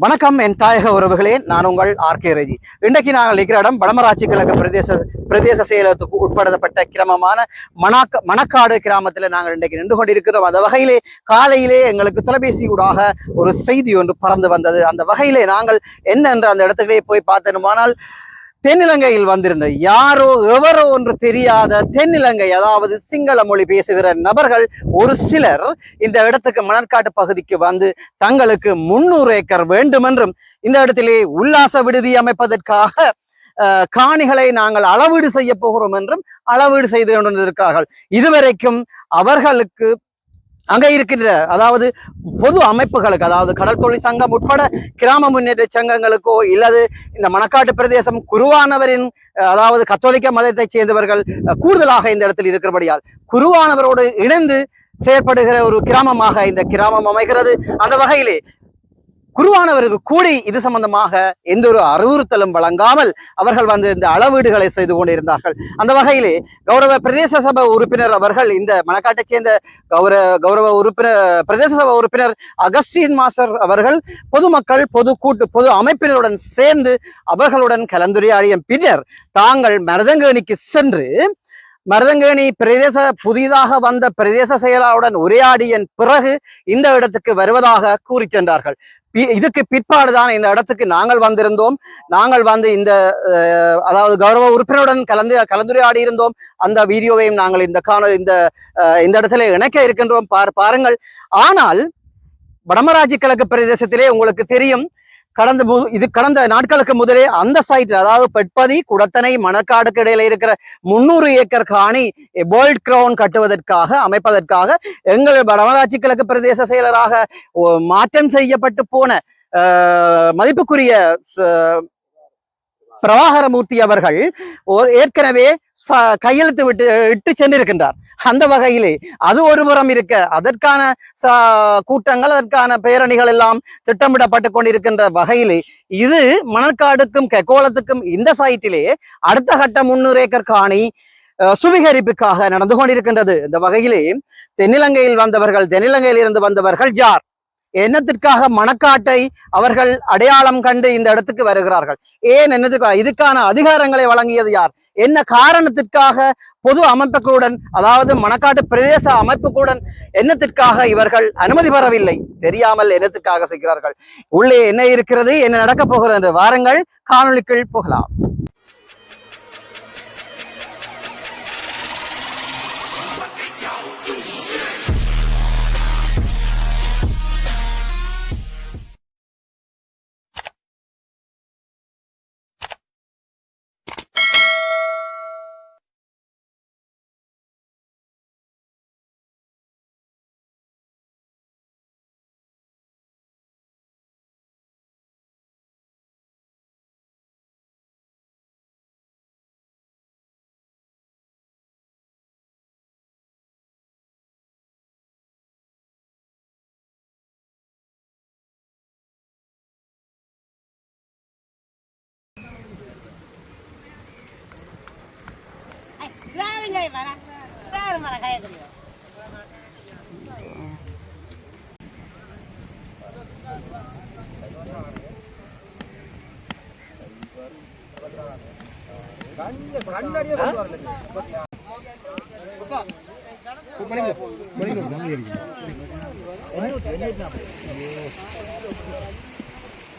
வணக்கம் என் தாயக உறவுகளே, நான் உங்கள் ஆர்கே ரஜி. இன்றைக்கு நாங்கள் இருக்கிற இடம் வடமராட்சி கிழக்கு பிரதேச செயலகத்துக்கு உட்படுத்தப்பட்ட கிராமமான மணக்காடு கிராமத்தில் நாங்கள் இன்றைக்கு நின்று கொண்டிருக்கிறோம். அந்த வகையிலே காலையிலே எங்களுக்கு தொலைபேசி ஊடாக ஒரு செய்தி ஒன்று பறந்து வந்தது. அந்த வகையிலே நாங்கள் என்ன என்ற அந்த இடத்துக்கே போய் பார்த்தோமானால் தென்னிலங்கையில் வந்திருந்த யாரோ எவரோ ஒன்று தெரியாத தென்னிலங்கை, அதாவது சிங்கள மொழி பேசுகிற நபர்கள் ஒரு சிலர் இந்த இடத்துக்கு மணற்காட்டு பகுதிக்கு வந்து தங்களுக்கு 300 ஏக்கர் வேண்டும் என்றும் இந்த இடத்திலே உல்லாச விடுதி அமைப்பதற்காக காணிகளை நாங்கள் அளவீடு செய்ய போகிறோம் என்றும் அளவீடு செய்து கொண்டிருக்கிறார்கள். இதுவரைக்கும் அவர்களுக்கு அங்கே இருக்கின்ற அதாவது பொது அமைப்புகளுக்கு, அதாவது கடல் தொழில் சங்கம் உட்பட கிராம முன்னேற்ற சங்கங்களுக்கோ இல்லது இந்த மணக்காட்டு பிரதேசம் குருவானவரின் அதாவது கத்தோலிக்க மதத்தைச் சேர்ந்தவர்கள் கூடுதலாக இந்த இடத்தில் இருக்கிறபடியால் குருவானவரோடு இணைந்து செயற்படுகிற ஒரு கிராமமாக இந்த கிராமம் அமைகிறது. அந்த வகையிலே குருவானவருக்கு கூடி இது சம்பந்தமாக எந்த ஒரு அறிவுறுத்தலும் வழங்காமல் அவர்கள் வந்து இந்த அளவீடுகளை செய்து கொண்டிருந்தார்கள். அந்த வகையிலே கௌரவ பிரதேச சபை உறுப்பினர் அவர்கள், இந்த மணக்காட்டைச் சேர்ந்த கௌரவ உறுப்பினர் பிரதேச சபை உறுப்பினர் அகஸ்டின் மாஸ்டர் அவர்கள் பொதுமக்கள் பொது அமைப்பினருடன் சேர்ந்து அவர்களுடன் கலந்துரையாடிய பின்னர் தாங்கள் மருதங்கேணிக்கு சென்று மருதங்கேணி புதிதாக வந்த பிரதேச செயலாளருடன் உரையாடிய பிறகு இந்த இடத்துக்கு வருவதாக கூறி சென்றார்கள். இதுக்கு பிற்பாடுதான் இந்த இடத்துக்கு நாங்கள் வந்திருந்தோம். நாங்கள் வந்து இந்த அதாவது கௌரவ உறுப்பினருடன் கலந்துரையாடி இருந்தோம். அந்த வீடியோவையும் நாங்கள் இந்த இடத்துல இணைக்க இருக்கின்றோம், ஆனால் வடமராட்சி கிழக்கு பிரதேசத்திலே உங்களுக்கு தெரியும், கடந்த நாட்களுக்கு முதலே அந்த சைட், அதாவது பெட்பதி குடத்தனை மணக்காடுக்கு இடையில இருக்கிற 300 ஏக்கர் காணி வேர்ல்ட் கிரவுன் அமைப்பதற்காக எங்கள் வடமராட்சி கிழக்கு பிரதேச செயலராக மாற்றம் செய்யப்பட்டு போன மதிப்புக்குரிய பிரபாகரமூர்த்தி அவர்கள் ஏற்கனவே கையெழுத்து இட்டு சென்றிருக்கின்றார். அந்த வகையிலே அது ஒருபுறம் இருக்க அதற்கான கூட்டங்கள், அதற்கான பேரணிகள் எல்லாம் திட்டமிடப்பட்டு கொண்டிருக்கின்ற வகையிலே இது மணற்காடுக்கும் கெக்கோலத்துக்கும் இந்த சைட்டிலே அடுத்த கட்ட 300 ஏக்கர் காணி சுவீகரிப்புக்காக நடந்து கொண்டிருக்கின்றது. இந்த வகையிலே தென்னிலங்கையில் இருந்து வந்தவர்கள் யார், என்னத்திற்காக மணக்காட்டை அவர்கள் அடையாளம் கண்டு இந்த இடத்துக்கு வருகிறார்கள், இதுக்கான அதிகாரங்களை வழங்கியது யார், என்ன காரணத்திற்காக பொது அமைப்புகளுடன், அதாவது மணக்காட்டு பிரதேச அமைப்புகளுடன் என்னத்திற்காக இவர்கள் அனுமதி பெறவில்லை, தெரியாமல் என்னத்திற்காக செய்கிறார்கள், உள்ளே என்ன இருக்கிறது, என்ன நடக்கப் போகிறது என்று வாருங்கள் காணொளிக்குள் போகலாம்.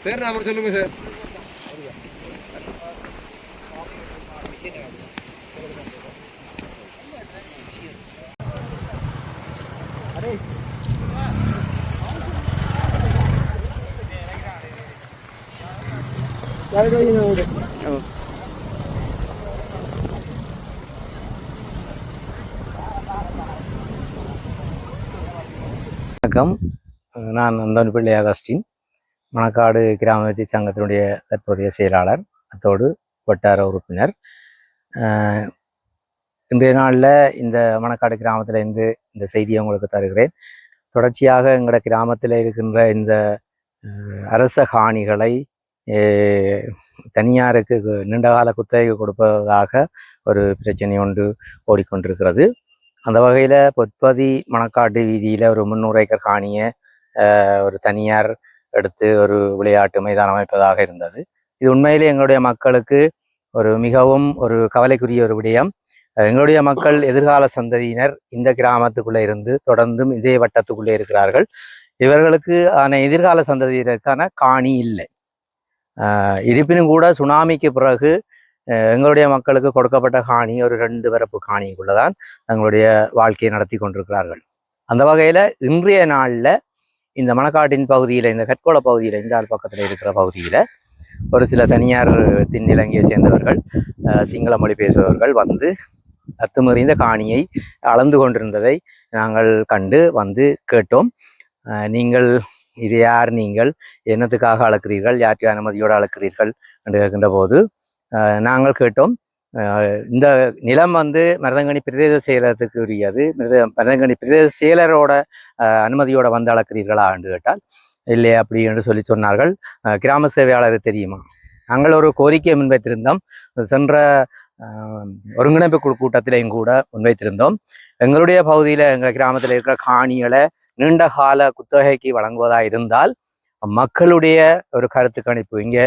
சார் நம்பர் சொல்லுங்க சார். வணக்கம், நான் அந்தோனிப்பிள்ளை அகஸ்டின், மணக்காடு கிராம சங்கத்தினுடைய தற்போதைய செயலாளர், அத்தோடு வட்டார உறுப்பினர். இன்றைய நாளில் இந்த மணக்காடு கிராமத்திலேருந்து இந்த செய்தியை உங்களுக்கு தருகிறேன். தொடர்ச்சியாக எங்களோட கிராமத்தில் இருக்கின்ற இந்த அரச காணிகளை தனியாருக்கு நீண்டகால குத்தகை கொடுப்பதாக ஒரு பிரச்சனை ஒன்று ஓடிக்கொண்டிருக்கிறது. அந்த வகையில் பொற்பதி மணக்காட்டு வீதியில் ஒரு 300 ஏக்கர் காணியை ஒரு தனியார் எடுத்து ஒரு விளையாட்டு மைதானம் அமைப்பதாக இருந்தது. இது உண்மையிலே எங்களுடைய மக்களுக்கு ஒரு மிகவும் ஒரு கவலைக்குரிய ஒரு விடயம். எங்களுடைய மக்கள் எதிர்கால சந்ததியினர் இந்த கிராமத்துக்குள்ளே இருந்து தொடர்ந்தும் இதே வட்டத்துக்குள்ளே இருக்கிறார்கள். இவர்களுக்கு எதிர்கால சந்ததியினருக்கான காணி இல்லை. இருப்பினும் கூட சுனாமிக்கு பிறகு எங்களுடைய மக்களுக்கு கொடுக்கப்பட்ட காணி ஒரு 2 வரப்பு காணிக்குள்ளதான் தங்களுடைய வாழ்க்கையை நடத்தி கொண்டிருக்கிறார்கள். அந்த வகையில இன்றைய நாள்ல இந்த மணக்காட்டின் பகுதியில, இந்த கற்கோள பகுதியில, இந்த பக்கத்துல இருக்கிற பகுதியில ஒரு சில தனியார் தென்னிலங்கையை சேர்ந்தவர்கள், சிங்கள மொழி பேசுபவர்கள் வந்து அத்துமீறிந்த காணியை அளந்து கொண்டிருந்ததை நாங்கள் கண்டு வந்து கேட்டோம். நீங்கள் இது யார், நீங்கள் என்னத்துக்காக அளக்கிறீர்கள், யாருக்கு அனுமதியோடு அளக்கிறீர்கள் என்று கேட்கின்ற போது நாங்கள் கேட்டோம், இந்த நிலம் வந்து மருதங்கனி பிரதேச செயலகத்துக்கு உரியது, மருதங்கனி பிரதேச செயலரோட அனுமதியோட வந்து அளக்கிறீர்களா என்று கேட்டால் இல்லை அப்படி என்று சொன்னார்கள். கிராம சேவையாளர் தெரியுமா? நாங்கள் ஒரு கோரிக்கையை முன்வைத்திருந்தோம். சென்ற ஒருங்கிணைப்பு குழு கூட்டத்திலையும் கூட முன்வைத்திருந்தோம். எங்களுடைய பகுதியில், எங்கள் கிராமத்தில் இருக்கிற காணிகளை நீண்ட கால குத்தகைக்கு வழங்குவதா இருந்தால் மக்களுடைய ஒரு கருத்து கணிப்பு, இங்கே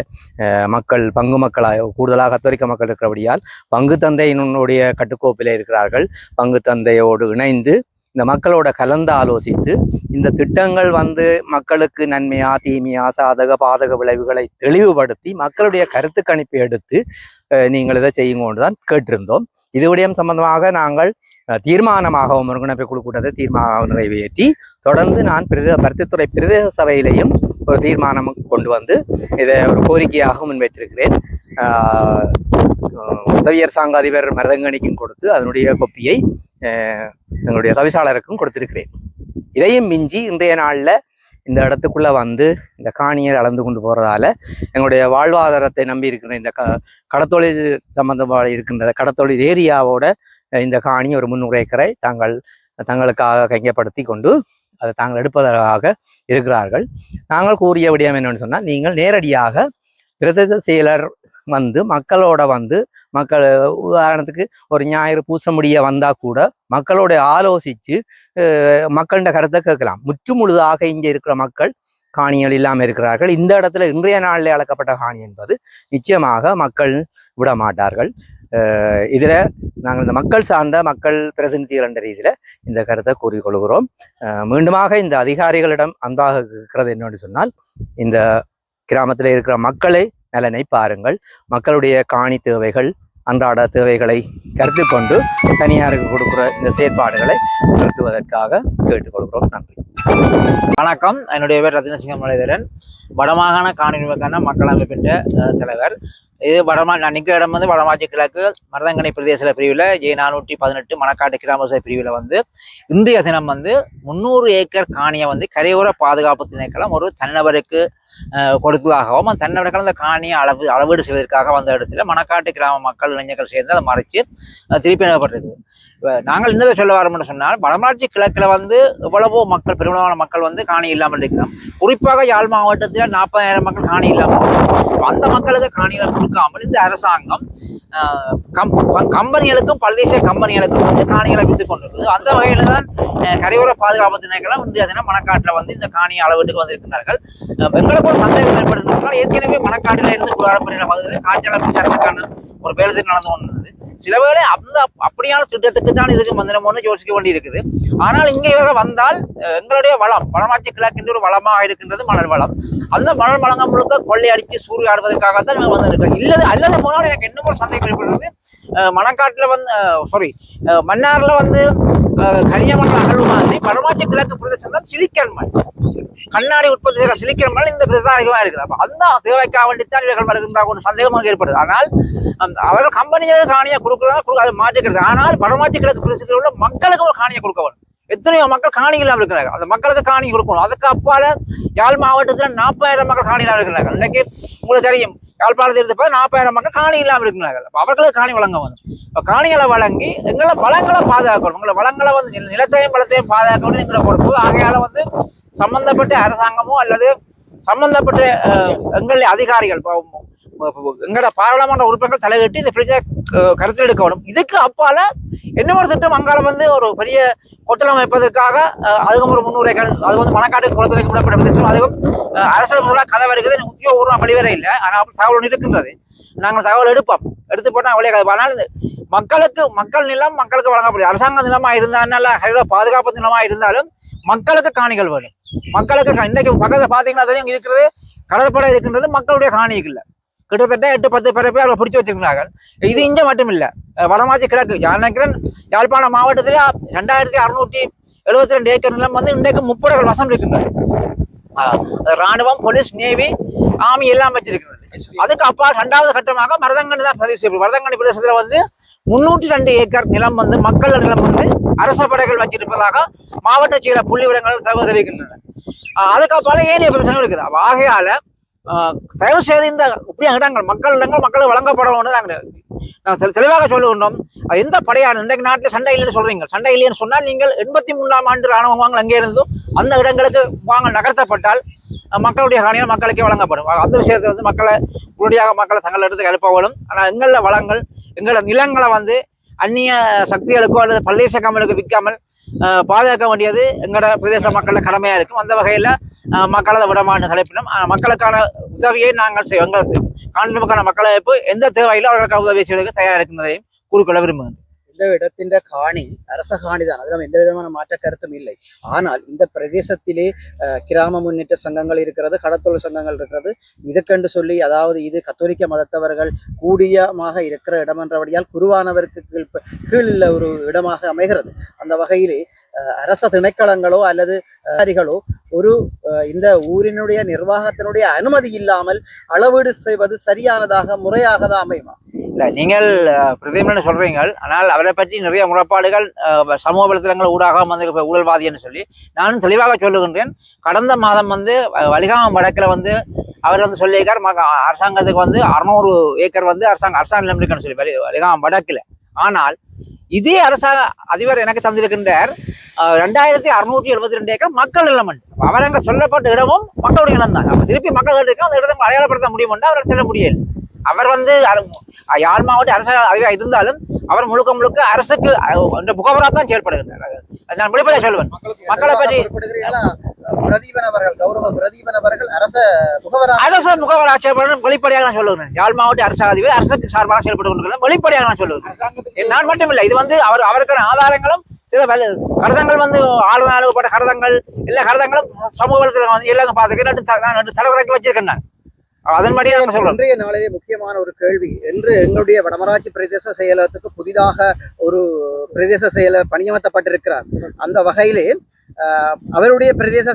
மக்கள் பங்கு மக்களாக கூடுதலாக கத்தோலிக்க மக்கள் இருக்கிறபடியால் பங்கு தந்தையினுடைய கட்டுக்கோப்பில் இருக்கிறார்கள். பங்கு தந்தையோடு இணைந்து இந்த மக்களோட கலந்து ஆலோசித்து இந்த திட்டங்கள் வந்து மக்களுக்கு நன்மையா தீமையா சாதக பாதக விளைவுகளை தெளிவுபடுத்தி மக்களுடைய கருத்து கணிப்பை எடுத்து நீங்கள் இதை செய்யுங்கொண்டுதான் கேட்டிருந்தோம். இது விடயம் சம்பந்தமாக நாங்கள் தீர்மானமாக ஒருங்கிணைப்பு குழு கூட்டத்தை தீர்மானம் நிறைவேற்றி தொடர்ந்து நான் பருத்தித்துறை பிரதேச சபையிலையும் ஒரு தீர்மானம் கொண்டு வந்து இதை ஒரு கோரிக்கையாக முன்வைத்திருக்கிறேன். உதவியர் சாங்க அதிபர் மருதங்கனிக்கும் கொடுத்து அதனுடைய கொப்பியை எங்களுடைய தவிசாளருக்கும் கொடுத்திருக்கிறேன். இதையும் மிஞ்சி இன்றைய நாளில் இந்த இடத்துக்குள்ள வந்து இந்த காணியை அளந்து கொண்டு போறதால எங்களுடைய வாழ்வாதாரத்தை நம்பி இருக்கின்ற இந்த கடத்தொழில் சம்பந்தமாக இருக்கின்ற கடத்தொழில் ஏரியாவோட இந்த காணி ஒரு 300 ஏக்கரை தங்களுக்காக கையப்படுத்தி கொண்டு அதை தாங்கள் எடுப்பதாக இருக்கிறார்கள். நாங்கள் கூறிய விடயம் என்னன்னு சொன்னால், நீங்கள் நேரடியாக பிரதேச செயலர் வந்து மக்களோட வந்து உதாரணத்துக்கு ஒரு ஞாயிறு பூச முடிய வந்தா கூட மக்களோட ஆலோசித்து மக்களோட கருத்தை கேட்கலாம். முற்று முழுதாக இங்கே இருக்கிற மக்கள் காணிகள் இல்லாமல் இருக்கிறார்கள். இந்த இடத்துல இன்றைய நாளில் அளக்கப்பட்ட காணி என்பது நிச்சயமாக மக்கள் விட மாட்டார்கள். இதில் நாங்கள் இந்த மக்கள் சார்ந்த மக்கள் பிரதிநிதிகள் என்ற ரீதியில் இந்த கருத்தை கூறிக்கொள்கிறோம். மீண்டுமாக இந்த அதிகாரிகளிடம் அன்பாக இருக்கிறது என்னன்னு சொன்னால், இந்த கிராமத்தில் இருக்கிற மக்களை நலனை பாருங்கள். மக்களுடைய காணி தேவைகள், அன்றாட தேவைகளை கருத்தில் கொண்டு தனியாருக்கு கொடுக்குற இந்த செயற்பாடுகளை நிறுத்துவதற்காக கேட்டுக்கொள்கிறோம். நன்றி. வணக்கம். என்னுடைய பேர் ரத்தினசிங்கம் முரளிதரன், வடமாகாண காணிக்கான மக்கள் அமைப்பின் தலைவர். இது நான் நிற்கிற இடம் வந்து வடமாச்சி கிழக்கு மருதங்கனி பிரதேச பிரிவில் J418 மணக்காட்டு கிராம பிரிவில் வந்து இன்றைய தினம் வந்து 300 ஏக்கர் காணியை வந்து கரையோர பாதுகாப்பு திணைக்களம் ஒரு தனிநபருக்கு கொடுத்ததாகவும், அந்த தனிநபர்கள் அந்த காணியை அளவீடு செய்வதற்காக வந்த இடத்துல மணக்காட்டு கிராம மக்கள் இளைஞர்கள் சேர்ந்து அதை மறைச்சு திருப்பி அனுப்பப்பட்டிருக்குது. நாங்கள் இன்னதை சொல்ல வரோம்னு சொன்னால், வடமாட்சி கிழக்கில் வந்து எவ்வளவோ மக்கள், பெரும்பாலான மக்கள் வந்து காணி இல்லாமல் இருக்கிறோம். குறிப்பாக யாழ் மாவட்டத்தில் 40,000 மக்கள் காணி இல்லாமல், அந்த மக்களுக்கு காணிகளை கொடுக்காமல் இந்த அரசாங்கம் கம்பெனிகளுக்கும் பல்தேசிய கம்பெனிகளுக்கும் வந்து காணிகளை விற்றுக் கொண்டிருக்குது. அந்த வகையில தான் கரையோர பாதுகாப்பு திணைக்களம் இன்றைய தினம் மணக்காட்டில் வந்து இந்த காணி அளவீட்டுக்கு வந்திருக்கிறார்கள். எங்களுக்கு ஒரு சந்தேகம் ஏற்பட்டிருந்தால், ஏற்கனவே மணக்காட்டில இருந்து குடாரப்பணியில பகுதியில் காட்சியாளர் தரத்துக்கான ஒரு வேலை நடந்து கொண்டிருந்தது. சில வேளை அப்படியான திட்டத்துக்கு தான் இதுக்கு மந்திரமோன்னு யோசிக்க வேண்டி இருக்குது. ஆனால் இங்கே இவர்கள் வந்தால் எங்களுடைய வளம், வடமாட்சி கிழக்கின்ற ஒரு வளமாக இருக்கின்றது மணல் வளம். அந்த மணல் வளங்கள் முழுக்க கொள்ளையடித்து சூறையாடுவதற்காகத்தான் இவங்க வந்திருக்காங்க. அல்லது போனால் எனக்கு இன்னும் ஒரு சந்தேகம் ஏற்படுறது, மணக்காட்டுல வந்து மன்னார்ல வந்து கனியமண் அகழ்வு மாதிரி வடமாட்சி கிழக்கு பிரதேசம் தான் சிலிக்கன் மண், கண்ணாடி உற்பத்தி செய்கிற சிலிக்கன் மண் இந்த பிரதேசம் அதிகமாக இருக்குது. அப்போ அந்த தேவைக்காக வேண்டித்தான் இவர்கள் வருகின்ற ஒரு சந்தேகமாக ஏற்படுது. ஆனால் அவர்கள் கம்பெனியாக காணியை கொடுக்குறதா அது மாற்றிக்கிறது. ஆனால் வடமாட்சி கிழக்கு பிரதேசத்தில் உள்ள மக்களுக்கு ஒரு காணியை கொடுக்க வேண்டும். எத்தனையோ மக்கள் காணி இல்லாமல் இருக்கிறார்கள். அந்த மக்களுக்கு காணி கொடுக்கணும். அதுக்கு அப்பால யாழ் மாவட்டத்தில் 40,000 மக்கள் காணி இல்லாமல் இருக்கிறார்கள். இன்னைக்கு உங்களுக்கு தெரியும், யாழ்ப்பாணத்தில் இருந்து 40,000 மக்கள் காணி இல்லாமல் இருக்கிறார்கள். அவர்களுக்கு காணி வழங்க வேண்டும். காணிகளை வழங்கி எங்களை வளங்களை பாதுகாக்கணும். எங்களை வளங்களை வந்து நிலத்தையும் வளத்தையும் பாதுகாக்கணும் என்கிற பொறுப்பு. ஆகையால வந்து சம்பந்தப்பட்ட அரசாங்கமோ அல்லது சம்பந்தப்பட்ட எங்களுடைய அதிகாரிகள், எங்களோட பாராளுமன்ற உறுப்பினர்கள் தலையிட்டு இந்த பிரச்சனை கருத்தில் எடுக்க வேண்டும். இதுக்கு அப்பால என்ன ஒரு திட்டம் அங்கால வந்து ஒரு பெரிய கொத்தளம் வைப்பதற்காக அதுக்கும் ஒரு 300 ஏக்கர் அது வந்து மணக்காட்டு குளத்துறைக்கு விடப்பட்ட பிரதேசம். அதுவும் அரசு கதை வருகிறது உத்தியோகபூர்வ படிவரை இல்லை. ஆனால் தகவல் இருக்கின்றது. நாங்கள் தகவல் எடுத்து போட்டால் அவளே கதை. ஆனால் மக்கள் நிலம் மக்களுக்கு வழங்கப்படுது. அரசாங்க நிலமாக இருந்தாலும் பாதுகாப்பு நிலமாக இருந்தாலும் மக்களுக்கு காணிகள் வேணும். மக்களுக்கு இன்னைக்கு பக்கத்தில் பார்த்தீங்கன்னா தெரியும் இருக்கிறது கடற்படை இருக்கின்றது மக்களுடைய காணிகள் கிட்டத்தட்ட 8-10 பேரை போய் அவரை பிடிச்சி வச்சிருக்கிறார்கள். இது இங்க மட்டும் இல்ல, வடமாச்சி கிழக்கு நினைக்கிறேன் யாழ்ப்பாணம் மாவட்டத்தில் 2672 ஏக்கர் நிலம் வந்து இன்றைக்கு முப்படைகள் வசம் இருக்கின்றது. ராணுவம், போலீஸ், நேவி, ஆர்மி எல்லாம் வச்சிருக்கிறது. அதுக்கு அப்பா 2வது கட்டமாக மருதங்கனி தான் பதிவு செய்யப்படும். மருதங்கனி பிரதேசத்துல வந்து 302 ஏக்கர் நிலம் வந்து மக்கள் நிலம் வந்து அரச படைகள் வச்சிருப்பதாக மாவட்ட செயல புள்ளி விவரங்கள் தகவல் தெரிவிக்கின்றன. அதுக்கு அப்பால ஏனைய பிரச்சனைகள் இருக்குது. ஆகையால தயவு செய்து இந்த இப்படி இடங்கள் மக்களுக்கு வழங்கப்படணும்னு நாங்கள் தெளிவாக சொல்லுகின்றோம். எந்த படையான இன்றைக்கு நாட்டில் சண்டை இல்லைன்னு சொல்றீங்க. சண்டை இல்லைன்னு சொன்னால் நீங்கள் 83ஆம் ஆண்டு ராணுவம் வாங்கல் அங்கே இருந்தும் அந்த இடங்களுக்கு வாங்கல் நகர்த்தப்பட்டால் மக்களுடைய காணிகள் மக்களுக்கே வழங்கப்படும். அந்த விஷயத்தை வந்து உடனடியாக மக்களை தங்கள் இடத்துக்கு எழுப்ப வேணும். ஆனால் எங்கள வளங்கள் எங்களோட நிலங்களை வந்து அந்நிய சக்திகளுக்கோ அல்லது பல்லேச கம்பெனிக்கு விற்காமல் பாதுகாக்க வேண்டியது எங்களோட பிரதேச மக்கள கடமையா இருக்கும். அந்த வகையில மக்களை விடமான தலைப்பிலும் மக்களுக்கான உதவியை நாங்கள் செய்வோம். காணிகளுக்கான மக்களை எந்த தேவையிலும் அவர்களுக்கான உதவியை செய்வதற்கு தயாராக இருக்கின்றதையும் கூறிக்கொள்ள விரும்புகிறேன். இந்த இடத்தின் காணி அரச காணி தான், அதில் எந்த விதமான மாற்ற கருத்தும் இல்லை. ஆனால் இந்த பிரதேசத்திலே கிராம முன்னேற்ற சங்கங்கள் இருக்கிறது, கடத்தொழில் சங்கங்கள் இருக்கிறது. இதுக்கென்று சொல்லி அதாவது இது கத்தோலிக்க மதத்தவர்கள் கூடியமாக இருக்கிற இடம் என்றபடியால் குருவானவருக்கு கீழ் ஒரு இடமாக அமைகிறது. அந்த வகையிலே அரச திணைக்களங்களோ அல்லது அதிகாரிகளோ இந்த ஊரினுடைய நிர்வாகத்தினுடைய அனுமதி இல்லாமல் அளவீடு செய்வது சரியானதாக முறையாக தான் அமையுமா? இல்ல, நீங்கள் பிரதமர்னு சொல்றீங்க. ஆனால் அவரை பற்றி நிறைய முறைப்பாடுகள் சமூக வலைத்தளங்கள் ஊடாக வந்து ஊழல்வாதி என்று சொல்லி நானும் தெளிவாக சொல்லுகின்றேன். கடந்த மாதம் வந்து வலிகாமம் வடக்கில் வந்து அவர் வந்து சொல்லியிருக்கார் அரசாங்கத்துக்கு வந்து 600 ஏக்கர் வந்து அரசாங்க நிலம் இருக்குன்னு சொல்லி வலிகாமம் வடக்கில். ஆனால் இதே அரசாங்க அதிபர் எனக்கு தந்திருக்கின்றார் 2672 ஏக்கர் மக்கள் நிலம். அவர் அங்க சொல்லப்பட்ட இடமும் மக்களுடைய நிலம் தான். அப்ப திருப்பி மக்கள் இருக்க அந்த இடத்தை அடையாளப்படுத்த முடியும் என்று அவரால் சொல்ல முடியல. அவர் வந்து யாழ் மாவட்ட அரசாங்க அதிகாரி இருந்தாலும் அவர் முழுக்க அரசுக்கு முகவராக தான் செயல்படுகின்றார். நான் வெளிப்படையாக சொல்லுவேன். மக்களை பற்றி அரச முகவராக செயல்படும் வெளிப்படையாக நான் சொல்லுகிறேன். யாழ் மாவட்ட அரசாங்க அதிகாரி அரசுக்கு சார்பாக செயல்பட்டு வெளிப்படையாக நான் சொல்லுகிறேன். நான் மட்டுமில்லை, இது வந்து அவருக்கான ஆதாரங்களும் சில கருதங்கள் வந்து ஆளுநர் அனுப்பப்பட்ட கருதங்கள் எல்லா கருதங்களும் சமூக வலைத்தளங்கள் வந்து எல்லாம் பார்த்துக்கிட்டு தலைவரைக்கு வச்சிருக்கேன். அதன்படி இன்றைய நாளிலே முக்கியமான ஒரு கேள்வி என்று எங்களுடைய வடமராட்சி பிரதேச செயலகத்துக்கு புதிதாக ஒரு பிரதேச செயலர் பணியமர்த்தப்பட்டிருக்கிறார். அந்த வகையிலே அவருடைய பிரதேச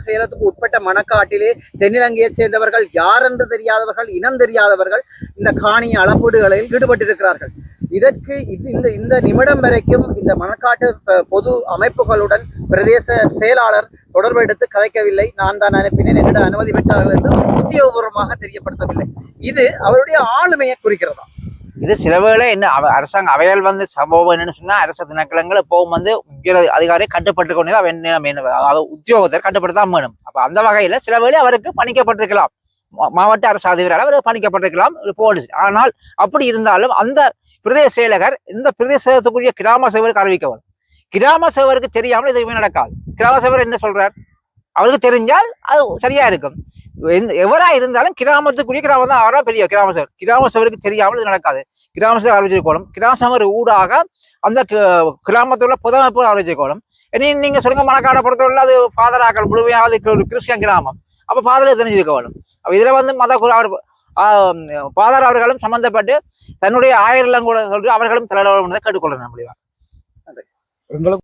செயலகத்துக்கு உட்பட்ட மணக்காட்டிலே தென்னிலங்கையை சேர்ந்தவர்கள் யார் என்று தெரியாதவர்கள், இனம் தெரியாதவர்கள் இந்த காணி அளப்பீடுகளில் ஈடுபட்டிருக்கிறார்கள். இதற்கு இந்த நிமிடம் வரைக்கும் இந்த மணக்காட்டு பொது அமைப்புகளுடன் பிரதேச செயலாளர் தொடர்பு எடுத்து கதைக்கவில்லை. நான் தான் அனுப்பினேன், என்னிடம் அனுமதி பெற்றார்கள் என்று உத்தியோகபூர்வமாக தெரியப்படுத்தவில்லை. இது அவருடைய ஆளுமையை குறிக்கிறதா? இது சில வேளை என்ன அரசாங்க அவையால் வந்து சம்பவம் என்னன்னு சொன்னா அரசு திணைக்களங்கள் எப்பவும் வந்து அதிகாரி கட்டுப்பட்டு கொண்டு உத்தியோகத்தை கட்டுப்படுத்தான் வேணும். அப்ப அந்த வகையில சில வேளை அவருக்கு பணிக்கப்பட்டிருக்கலாம், மாவட்ட அரசு அதிகாரியால் அவர் பணிக்கப்பட்டிருக்கலாம் போலீஸ். ஆனால் அப்படி இருந்தாலும் அந்த பிரதேச செயலகர் இந்த பிரதேசத்துக்குரிய கிராம சேவருக்கு அறிவிக்கணும். கிராம சேவருக்கு தெரியாமல் எதுவுமே நடக்காது. கிராம சேவர் என்ன சொல்றார் அவருக்கு தெரிஞ்சால் அது சரியா இருக்கும். எவரா இருந்தாலும் கிராமத்துக்குரிய கிராமம் தான் அவரா பெரிய கிராம சேவர். கிராம சேவருக்கு தெரியாமல் இது நடக்காது. கிராம சேவர் அறிவிச்சிருக்கணும். கிராம சேவர் ஊடாக அந்த கிராமத்துல புதமைப்பு அறிவிச்சிருக்கணும். நீங்க சொல்லுங்க மணக்காடை பொறுத்தவரை அது ஃபாதராக்கள் முழுமையாவது ஒரு கிறிஸ்டியன் கிராமம். அப்ப ஃபாதர் தெரிஞ்சிருக்க வேணும். அப்ப இதுல வந்து அவர் ஃபாதர் அவர்களும் சம்பந்தப்பட்டு தன்னுடைய ஆயிரம் கூட சொல்லிட்டு அவர்களும் தலையிட கேட்டுக்கொள்ளணும். முடிவா